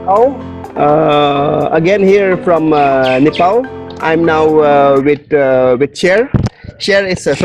Again here from Nepal. I'm now with Sher. Sher is the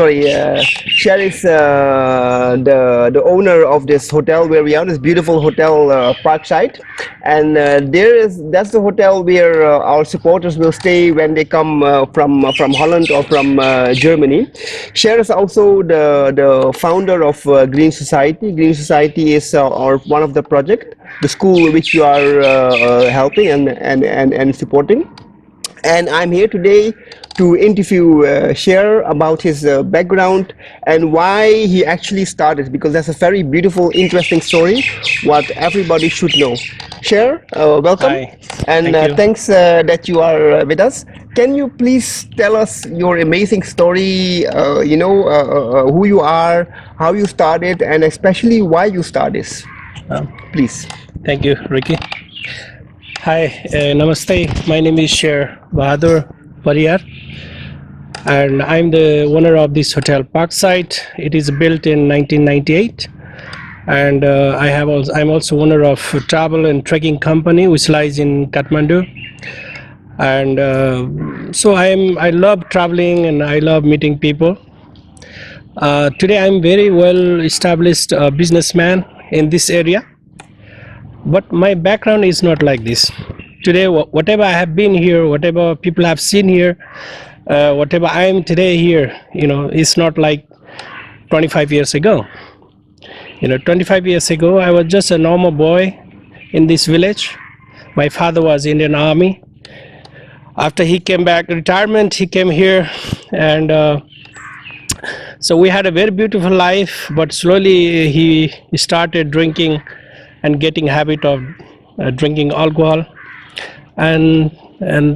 owner of this hotel where we are. This beautiful hotel Parkside, and that's the hotel where our supporters will stay when they come from Holland or from Germany. Sher is also the founder of Green Society. Green Society is our one of the project, the school which you are helping and supporting. And I'm here today to interview Sher about his background and why he actually started, because that's a very beautiful, interesting story, what everybody should know. Sher, welcome, Hi, and thank you. thanks that you are with us. Can you please tell us your amazing story, who you are, how you started, and especially why you started this, Um, please? Thank you, Ricky. Hi, namaste. My name is Sher Bahadur Pariyar, and I'm the owner of this hotel Parkside. It is built in 1998, and I'm also owner of a travel and trekking company which lies in Kathmandu. And I love traveling and I love meeting people. Today I'm very well established businessman in this area. But my background is not like this. Today, whatever I have been here, whatever people have seen here, whatever I am today here, it's not like 25 years ago. 25 years ago, I was just a normal boy in this village. My father was Indian Army. After he came back retirement, he came here, and so we had a very beautiful life. But slowly, he started drinking and getting habit of drinking alcohol, and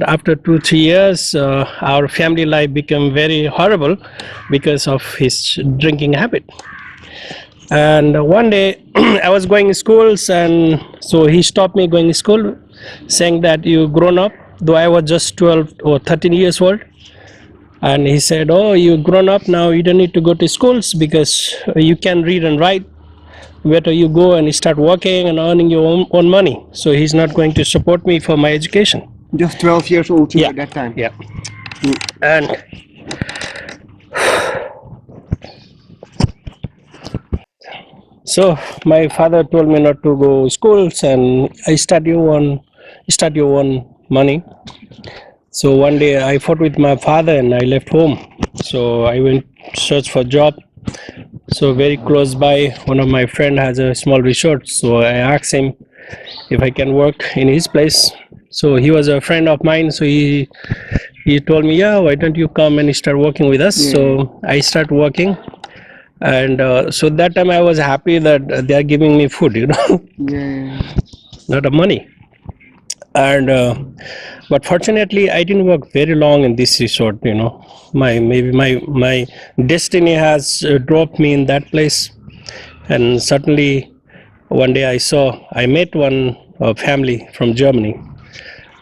after 2 3 years our family life became very horrible because of his drinking habit. And one day I was going to schools, and so he stopped me going to school, saying that you grown up, though I was just 12 or 13 years old. And he said, oh, you grown up now, you don't need to go to schools because you can read and write. Better you go and start working and earning your own money. So he's not going to support me for my education. Just 12 years old too Yeah. at that time. Yeah. And so my father told me not to go schools, and I start your own money. So one day I fought with my father and I left home. So I went search for job. So very close by, one of my friend has a small resort. So I asked him if I can work in his place. So he was a friend of mine. So he told me, yeah, why don't you come and start working with us? Yeah. So I start working, and so that time I was happy that they are giving me food, Yeah. not a money. And but fortunately I didn't work very long in this resort. My destiny has dropped me in that place. And suddenly one day I met one family from Germany,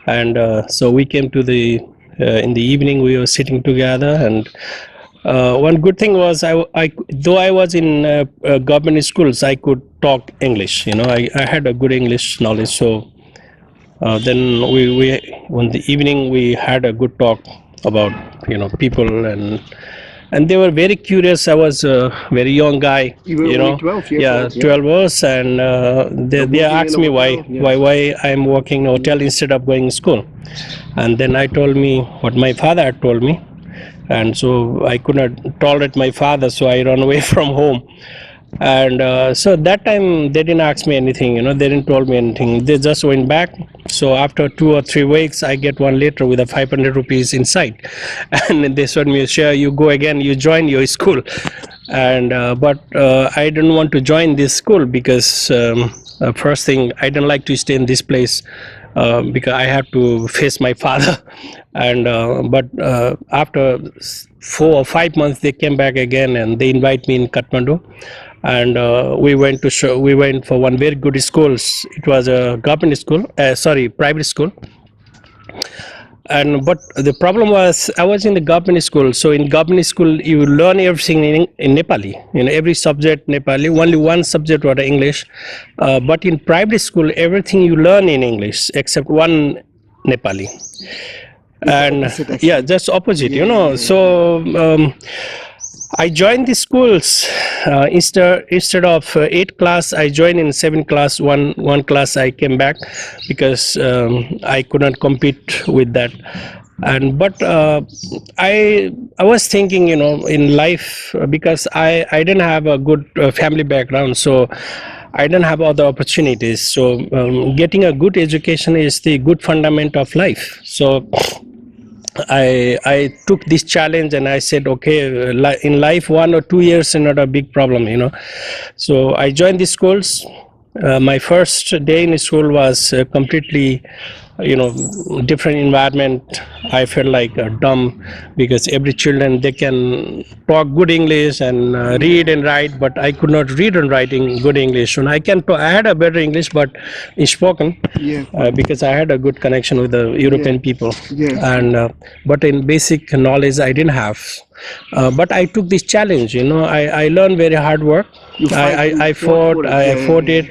and so we came to the in the evening we were sitting together. And one good thing was, though I was in government schools, I could talk English. I had a good English knowledge. So then we on the evening we had a good talk about people, and they were very curious. I was a very young guy. You were only 12 years yeah, old. 12 years, and they working in asked a me hotel, yeah. why I'm working in a hotel instead of going to school. And then I told me what my father had told me, and so I could not tolerate my father, so I ran away from home. And so that time they didn't ask me anything. They didn't told me anything. They just went back. So after 2 or 3 weeks I get one letter with a 500 rupees inside, and they told me, sure, you go again, you join your school. And but I didn't want to join this school because first thing, I don't like to stay in this place because I have to face my father. And but after 4 or 5 months they came back again, and they invite me in Kathmandu. And we went for one very good schools. It was a government school, private school. And but the problem was I was in the government school. So in government school you learn everything in Nepali. Every subject Nepali. Only one subject was English. But in private school everything you learn in English except one Nepali. It's the And opposite yeah, actually. just opposite. Yeah, yeah, yeah, yeah. So I joined the schools instead of 8 class. I joined in 7 class. One class I came back because I could not compete with that. And but I was thinking, in life, because I didn't have a good family background, so I didn't have other opportunities. So getting a good education is the good fundament of life. So I took this challenge and I said, okay, in life 1 or 2 years is not a big problem. So I joined the schools. My first day in school was completely, different environment. I felt like dumb because every children they can talk good English and read and write, but I could not read and write in good English. And I had a better English, but in spoken, Yes, because I had a good connection with the yes, European people, yes, yes. and but in basic knowledge I didn't have. But I took this challenge. I learned very hard work. You fight, you I fought fought, for it. I Yeah, yeah, fought yeah. it.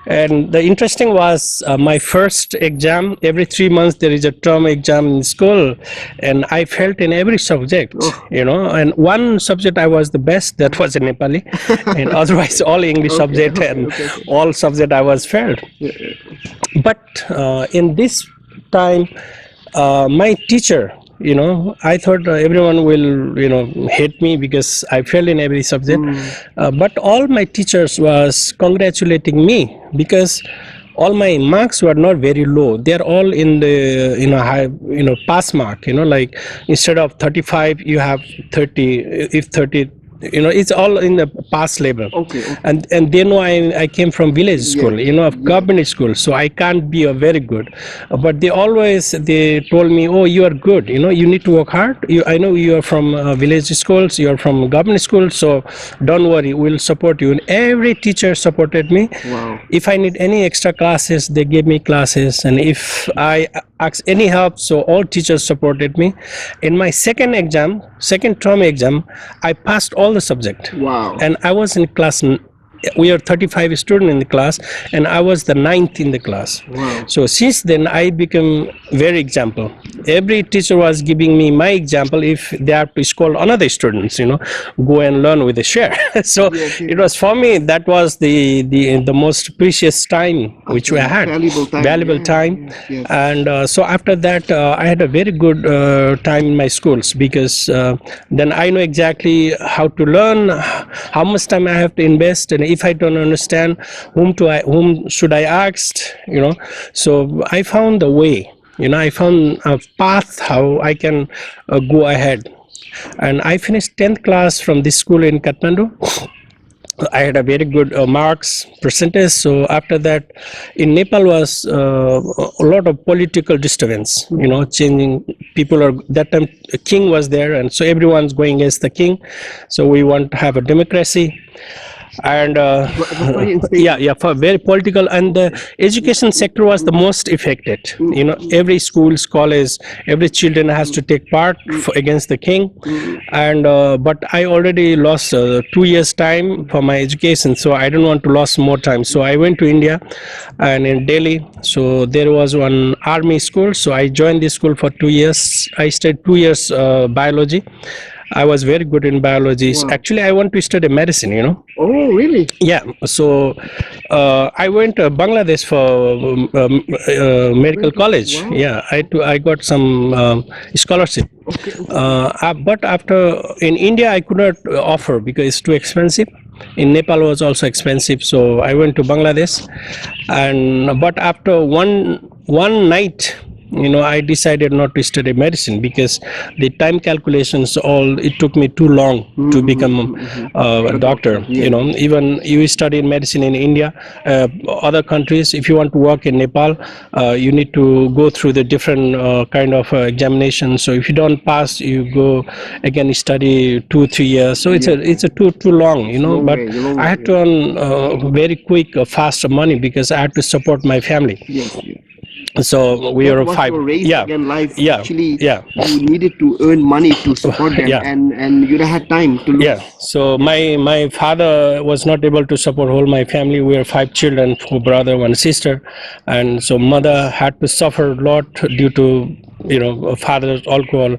And the interesting was my first exam. Every 3 months there is a term exam in school, and I felt in every subject. Oh, And one subject I was the best. That was in Nepali, and otherwise all English okay, subject okay, and okay, okay. all subject I was failed. Yeah, yeah. But in this time, my teacher, I thought everyone will, hate me because I failed in every subject. Mm, But all my teachers was congratulating me because all my marks were not very low. They're all in the, high, pass mark. Like instead of 35, you have 30. If 30, it's all in the pass level. okay, okay. And they know I came from village Yes, school, of yes. government school, so I can't be a very good. But they told me, oh, you are good, you need to work hard. I know you are from village schools, you are from government school, so don't worry, we'll support you. And every teacher supported me. Wow. If I need any extra classes, they gave me classes, and if I asked any help, so all teachers supported me. In my second term exam, I passed all the subject, Wow. and I was in class. We are 35 students in the class, and I was the ninth in the class. Wow. So since then I became very example. Every teacher was giving me my example. If they have to scold another students, go and learn with the share. So Yes, it yes. was, for me, that was the most precious time which we Okay, had, valuable time. valuable Yeah, time. yes, yes. And so after that I had a very good time in my schools, because then I know exactly how to learn, how much time I have to invest, and if I don't understand, whom should I ask. So I found a way. I found a path how I can go ahead. And I finished 10th class from this school in Kathmandu. I had a very good marks percentage. So after that, in Nepal was a lot of political disturbance. Changing, people are, that time a king was there, and so everyone's going against the king. So we want to have a democracy. And It was very yeah, unstable. yeah, for very political, and the education sector was the most affected. Mm, Every schools, college, every children has to take part against the king. mm. And but I already lost 2 years time for my education, so I don't want to lose more time. So I went to India, and in Delhi, so there was one army school, so I joined this school for 2 years. I studied 2 years biology. I was very good in biology. Wow. Actually, I want to study medicine. Oh, really? Yeah, so I went to Bangladesh for medical college. Wow. Yeah, I got some scholarship. Okay, okay. But after, in India I could not offer because it's too expensive. In Nepal was also expensive, so I went to Bangladesh. And but after one night, I decided not to study medicine because the time calculations, all, it took me too long to become a doctor. Yeah. Even you study medicine in India, other countries, if you want to work in Nepal, you need to go through the different kind of examination. So if you don't pass, you go again study 2-3 years. So it's a too long. Long But way, long I way, had to earn very quick, faster money because I had to support my family. yes, yes. So we That were was five. your race Yeah, again life. yeah, Actually, yeah, you needed to earn money to support them, yeah. and you don't had time to Yeah, lose. so my father was not able to support whole my family. We are five children, four brother, one sister, and so mother had to suffer a lot due to father's alcohol,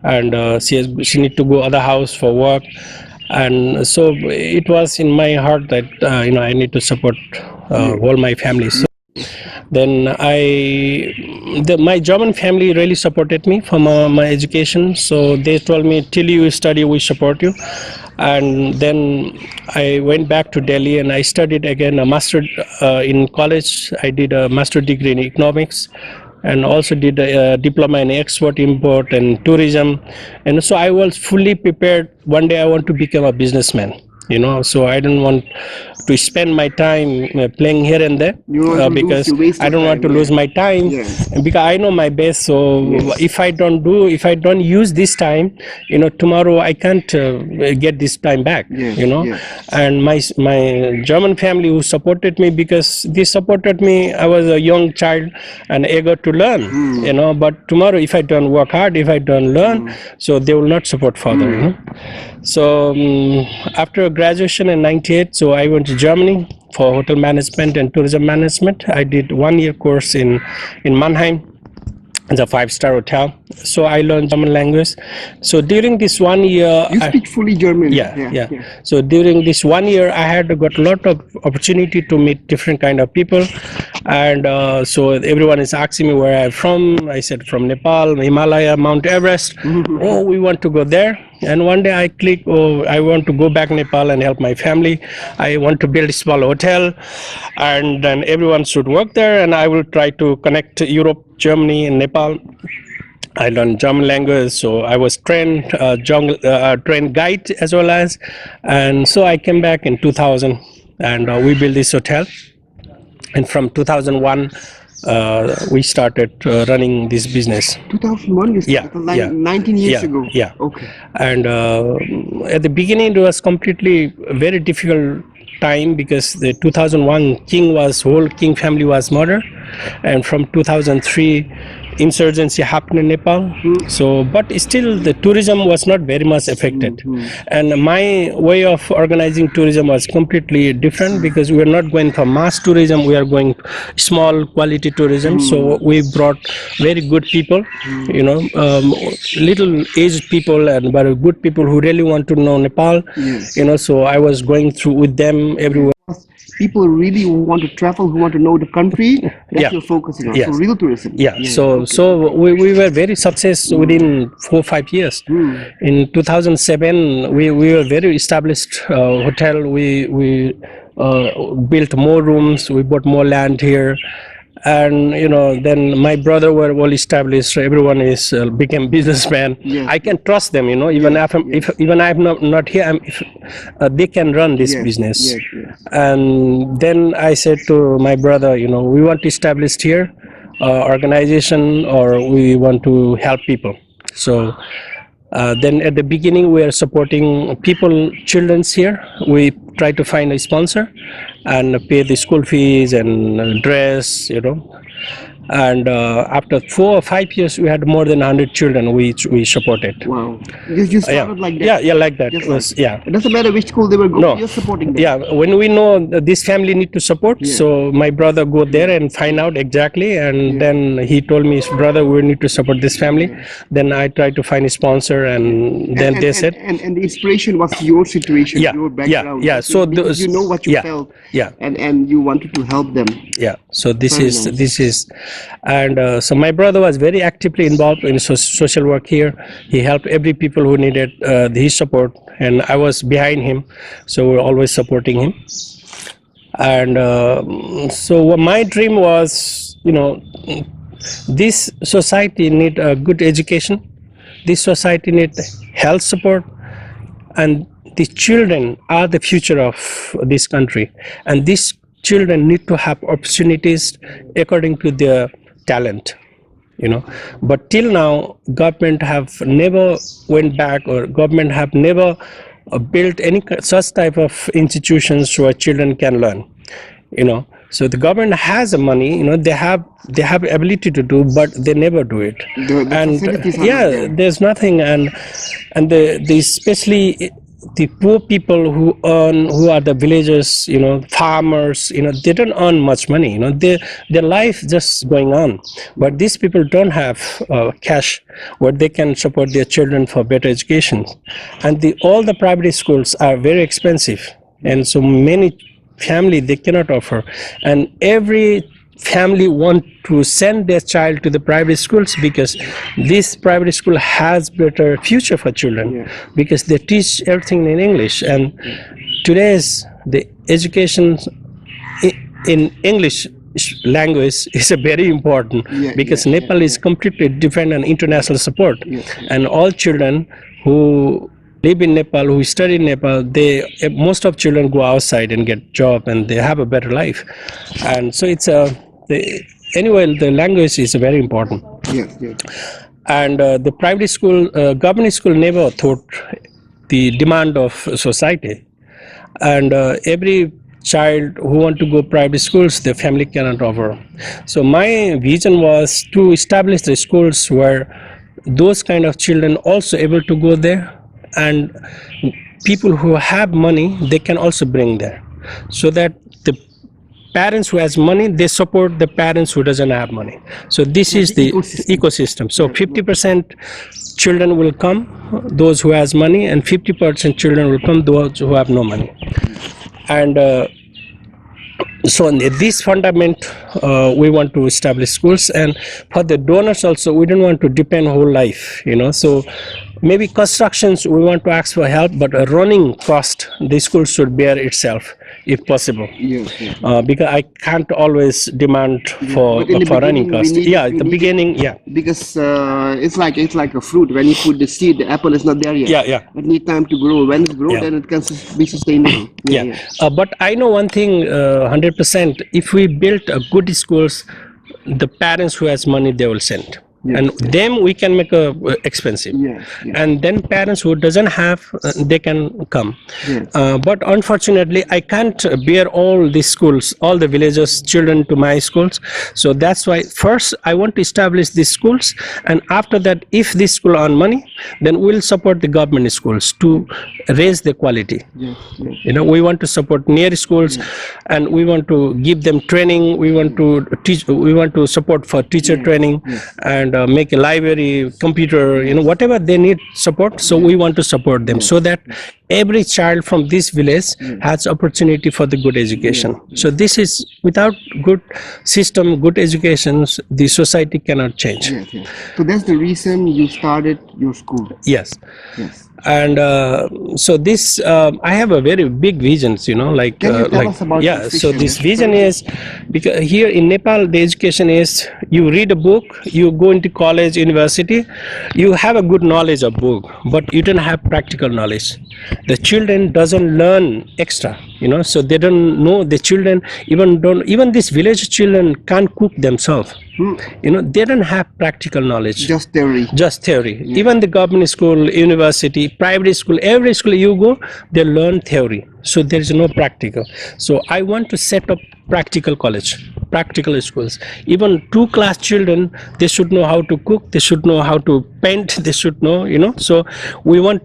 and she need to go other house for work, and so it was in my heart that I need to support Yeah. all my family. So then my German family really supported me for my education. So they told me till you study, we support you. And then I went back to Delhi and I studied again a master in college. I did a master degree in economics and also did a diploma in export import and tourism. And so I was fully prepared. One day I want to become a businessman, so I don't want to spend my time playing here and there, You don't want to lose, because you waste I your don't want time. to Yeah. lose my time, Yes. because I know my best. So Yes. if I don't use this time, tomorrow I can't get this time back. Yes. Yes. And my German family who supported me, because they supported me. I was a young child and eager to learn. But tomorrow if I don't work hard, if I don't learn, so they will not support further. So after graduation in 98, so I went to Germany for hotel management and tourism management. I did 1 year course in Mannheim. It's a five-star hotel. So I learned German language. So during this 1 year, You speak fully German. yeah, Yeah. yeah. Yeah. So during this 1 year, I had got a lot of opportunity to meet different kind of people, and so everyone is asking me where I'm from. I said from Nepal, Himalaya, Mount Everest. Oh, we want to go there. And one day I click, oh, I want to go back Nepal and help my family. I want to build a small hotel, and then everyone should work there, and I will try to connect to Europe, Germany, and Nepal. I learned German language, so I was trained trained guide as well as, and so I came back in 2000, and we built this hotel. And from 2001, we started running this business. 2001 you Yeah, started, like yeah, 19 years yeah, ago. yeah. Okay. And at the beginning, it was completely very difficult time, because the 2001 whole king family was murdered, and from 2003 insurgency happened in Nepal. So but still the tourism was not very much affected. And my way of organizing tourism was completely different, because we are not going for mass tourism, we are going small quality tourism. So we brought very good people, little aged people, and but good people who really want to know Nepal. Yes. So I was going through with them everywhere. People really who want to travel, who want to know the country, that's Yeah. you're focusing on. Yes. So real tourism. Yeah, so okay. so we were very success within 4 or 5 years. In 2007, we were very established hotel. We built more rooms, we bought more land here, and then my brother were well established. So everyone is became businessman. Yes. I can trust them, even Yes, if even I'm not here, they can run this Yes, business. yes. And then I said to my brother, we want to establish here organization, or we want to help people. So then at the beginning we are supporting people, children's here. We try to find a sponsor and pay the school fees and dress, and after 4 or 5 years we had more than 100 children which we supported. Wow. You started like that. Yeah, like that. Just It was, like, yeah. it doesn't matter which school they were going, No. you're supporting them. Yeah, when we know that this family need to support, Yeah. so my brother go there and find out exactly, and then he told me, brother, we need to support this family. Then I tried to find a sponsor, and then they said, and the inspiration was your situation, Yeah, your yeah, background. yeah. right? So because you know what you yeah, felt, yeah. and you wanted to help them. Yeah, so Very nice. this is, and so my brother was very actively involved in social work here. He helped every people who needed his support, and I was behind him, so we're always supporting him. And so my dream was, this society need a good education, this society need health support, and the children are the future of this country, and these children need to have opportunities according to their talent. But till now government have never went back, or government have never built any such type of institutions where children can learn. So the government has the money, they have ability to do, but they never do it. The And facilities are not yeah, there. there's nothing, and the especially the poor people who are the villagers, farmers, they don't earn much money. Their life just going on, but these people don't have cash where they can support their children for better education, and all the private schools are very expensive, and so many family they cannot offer, and every family want to send their child to the private schools because this private school has better future for children, because they teach everything in English, and today's the education in English language is a very important, because Nepal is completely dependent on international support, and all children who live in Nepal, who study in Nepal, most of children go outside and get job, and they have a better life, and so anyway, the language is very important. And the private school, government school never thought the demand of society, and every child who want to go private schools, the family cannot offer. So my vision was to establish the schools where those kind of children also able to go there, and people who have money, they can also bring there, so that the parents who has money, they support the parents who doesn't have money. So this is the ecosystem. So 50% children will come, those who has money, and 50% children will come, those who have no money. And so in this fundament, we want to establish schools, and for the donors also, we don't want to depend whole life, so maybe constructions we want to ask for help, but a running cost the school should bear itself if possible. Because I can't always demand for running cost. At the beginning, because it's like a fruit. When you put the seed, the apple is not there yet. It need time to grow. When it grows, then it can be sustainable. But I know one thing, 100%. If we build a good schools, the parents who has money, they will send. And them we can make expensive, and then parents who doesn't have, they can come. But unfortunately, I can't bear all these schools, all the villagers children to my schools. So that's why first I want to establish these schools, and after that, if this school earn money, then we'll support the government schools to raise the quality. We want to support near schools, and we want to give them training. We want to teach. We want to support for teacher training, and make a library, computer, whatever they need support. So we want to support them, so that every child from this village has opportunity for the good education. So this is, without good system, good education, the society cannot change. So that's the reason you started your school. Yes. And so this, I have a very big vision, Can you tell us about this so vision? this vision is, because here in Nepal, the education is, you read a book, you go into college, university, you have a good knowledge of book, but you don't have practical knowledge. The children doesn't learn extra, so they don't know. The children even these village children can't cook themselves. They don't have practical knowledge. Just theory. Even the government school, university, private school, every school you go, they learn theory. So there is no practical. So I want to set up practical college, practical schools. Even 2-class children, they should know how to cook, they should know how to paint, they should know, So we want,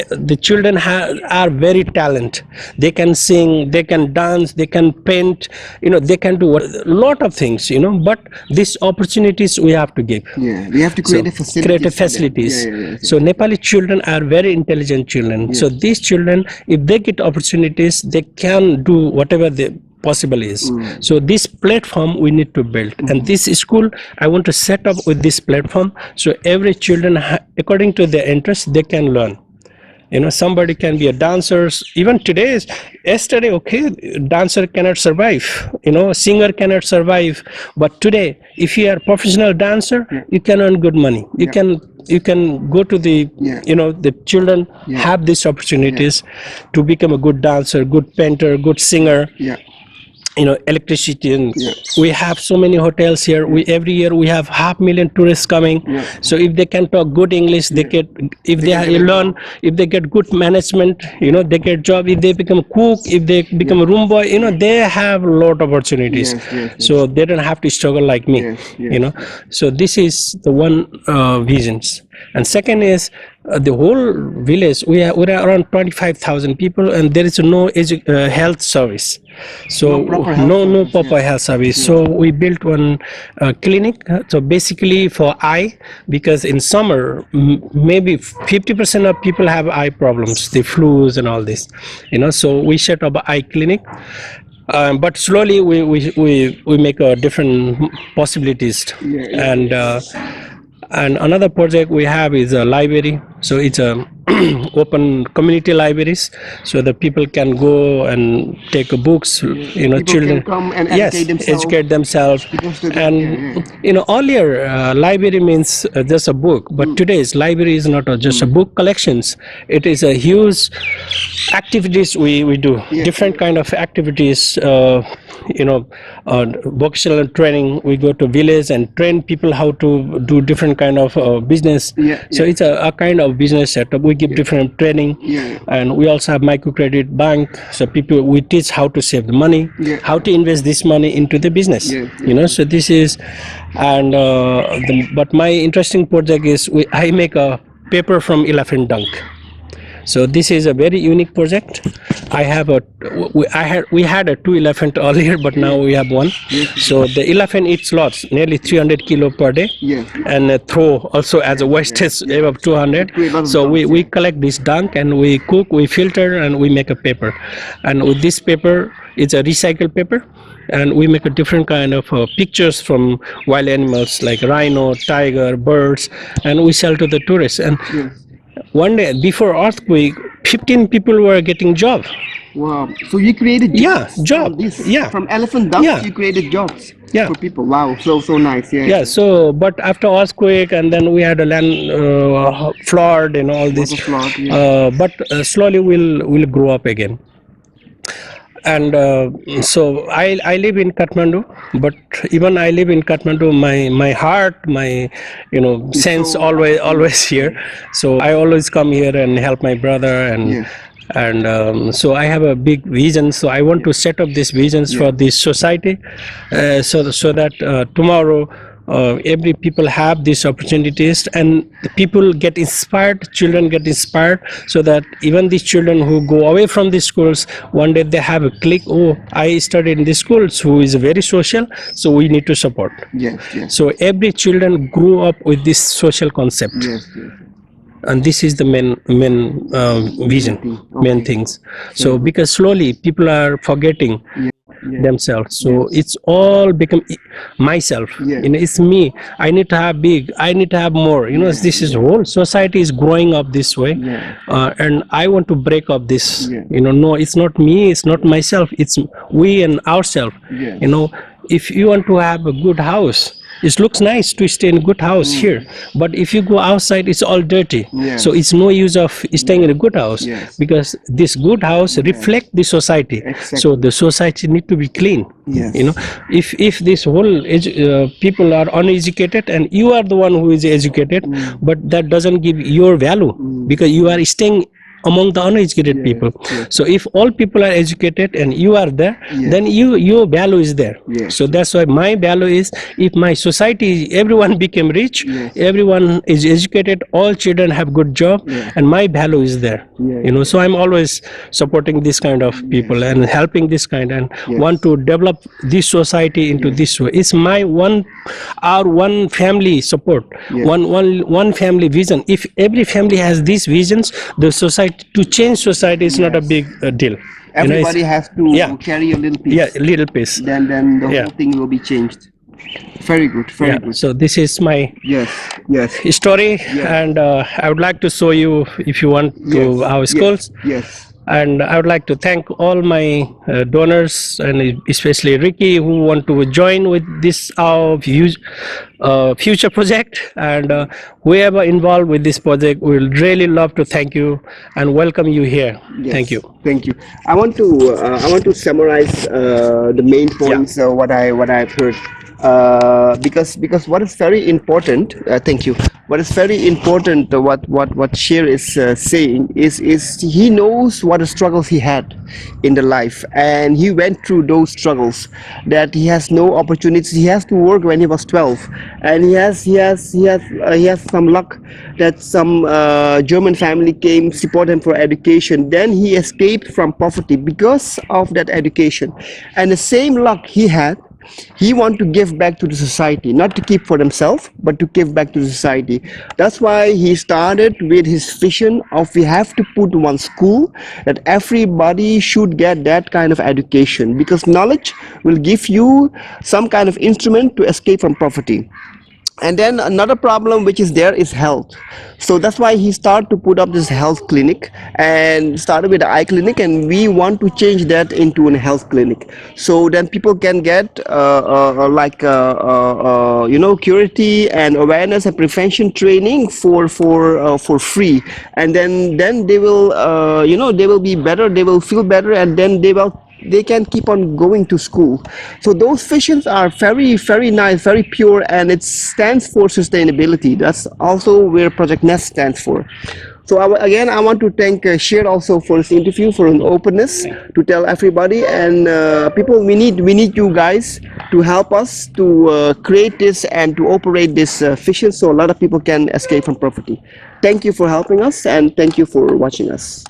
the children are very talented. They can sing, they can dance, they can paint, they can do a lot of things, but these opportunities we have to give. We have to create facilities. So Nepali children are very intelligent children. So these children, if they get opportunities, they can do whatever they possible is. So this platform we need to build, and this school I want to set up with this platform, so every children according to their interest they can learn. Somebody can be a dancer. Even yesterday, okay, dancer cannot survive, singer cannot survive, but today if you are a professional dancer, you can earn good money. You can go to the the children have these opportunities to become a good dancer, good painter, good singer. electricity, and Yeah. we have so many hotels here. We every year we have 500,000 tourists coming. Yeah. So if they can talk good English, they get, if they, can get a learn, job. if they get good management, they get job. If they become cook, if they become a room boy, they have a lot of opportunities. Yes, yes, yes. So they don't have to struggle like me. Yes, yes, So this is the one visions. And second is, the whole village, we're around 25,000 people, and there is no health service. So No proper health no service, proper health service. So we built one clinic. So basically for eye, because in summer maybe 50% of people have eye problems, the flus and all this. So we set up an eye clinic. But slowly we make different possibilities. And another project we have is a library. So it's a open community libraries, so that people can go and take books. People Children can come and yes, educate themselves. And earlier library means just a book, but today's library is not just a book collections. It is a huge activities we do. Different kind of activities. Vocational training. We go to village and train people how to do different kind of business. So it's a kind of business setup. We give different training. And we also have microcredit bank. So we teach how to save the money, how to invest this money into the business. So this is, and but my interesting project is I make a paper from elephant dung. So this is a very unique project. We had a 2 elephant earlier, but now we have one. So the elephant eats lots, nearly 300 kilo per day, and throw also as a wastage above 200. So we collect this dung and we cook, we filter, and we make a paper. And with this paper, it's a recycled paper. And we make a different kind of pictures from wild animals like rhino, tiger, birds, and we sell to the tourists. And one day before earthquake, 15 people were getting job. Wow! So you created jobs job. From this, Yeah, from elephant dung, you created jobs for people. Wow! So nice. Yeah. So but after earthquake, and then we had a land flood and all this. Flood, but slowly we'll grow up again. And so I live in Kathmandu, but even I live in Kathmandu, my heart, my sense always here. So I always come here and help my brother, and so I have a big vision. So I want to set up these visions for this society, so that tomorrow every people have these opportunities, and the people get inspired, children get inspired, so that even these children who go away from these schools, one day they have a click, oh, I studied in this school, who is very social, so we need to support. So every children grew up with this social concept. And this is the main vision, main things. So because slowly people are forgetting themselves, so it's all become myself. It's me. I need to have big, I need to have more. This is whole society is growing up this way. And I want to break up this. No, it's not me, it's not myself, it's we and ourselves. If you want to have a good house, it looks nice to stay in a good house here, but if you go outside, it's all dirty. So it's no use of staying in a good house, because this good house reflect the society. So the society need to be clean. If this whole people are uneducated and you are the one who is educated, but that doesn't give your value, because you are staying among the uneducated people. So if all people are educated and you are there, then your value is there. So that's why my value is, if my society, everyone became rich, everyone is educated, all children have good job, and my value is there. So I'm always supporting this kind of people and helping this kind, and want to develop this society into this way. It's my one family support, one family vision. If every family has these visions, the society, to change society is not a big deal. Everybody has to carry a little piece. Little piece. Then the whole thing will be changed. Very good. Very good. So this is my story, and I would like to show you, if you want, to our schools. And I would like to thank all my donors, and especially Ricky, who want to join with this future project. And whoever involved with this project, we will really love to thank you and welcome you here. Thank Yes, you. thank you. I want to summarize the main Yeah. points what I've heard, because what is very important. Thank you. What is very important, what Sher is saying is he knows what the struggles he had in the life, and he went through those struggles. That he has no opportunities. He has to work when he was 12, and he has some luck that some German family came support him for education. Then he escaped from poverty because of that education, and the same luck he had, he want to give back to the society, not to keep for himself, but to give back to the society. That's why he started with his vision of we have to put one school that everybody should get that kind of education, because knowledge will give you some kind of instrument to escape from poverty. And then another problem which is there is health. So that's why he started to put up this health clinic, and started with the eye clinic, and we want to change that into a health clinic, so then people can get curiosity and awareness and prevention training for free. And then they will they will be better, they will feel better, and then they can keep on going to school. So those visions are very nice, very pure, and it stands for sustainability. That's also where Project Nest stands for. So again, I want to thank Sher also for this interview, for an openness to tell everybody, and people. We need you guys to help us to create this and to operate this vision, so a lot of people can escape from poverty. Thank you for helping us, and thank you for watching us.